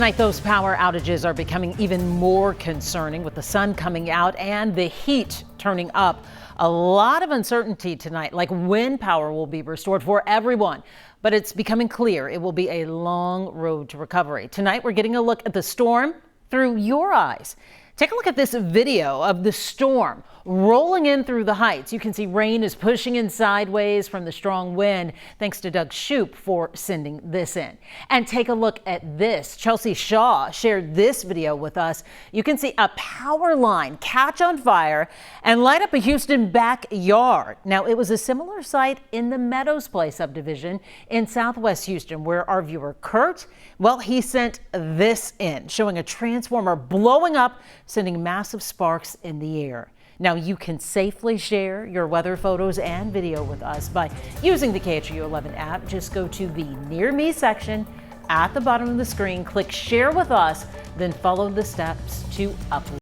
Tonight, those power outages are becoming even more concerning with the sun coming out and the heat turning up. A lot of uncertainty tonight, like when power will be restored for everyone. But it's becoming clear it will be a long road to recovery. Tonight, we're getting a look at the storm through your eyes. Take a look at this video of the storm rolling in through the heights. You can see rain is pushing in sideways from the strong wind. Thanks to KHOU for sending this in. And take a look at this. Chelsea Shaw shared this video with us. You can see a power line catch on fire and light up a Houston backyard. Now, it was a similar sight in the Meadows Place subdivision in Southwest Houston, where our viewer Kurt, well, he sent this in, showing a transformer blowing up, sending massive sparks in the air. Now, you can safely share your weather photos and video with us by using the KHOU 11 app. Just go to the Near Me section at the bottom of the screen, click Share with Us, then follow the steps to upload.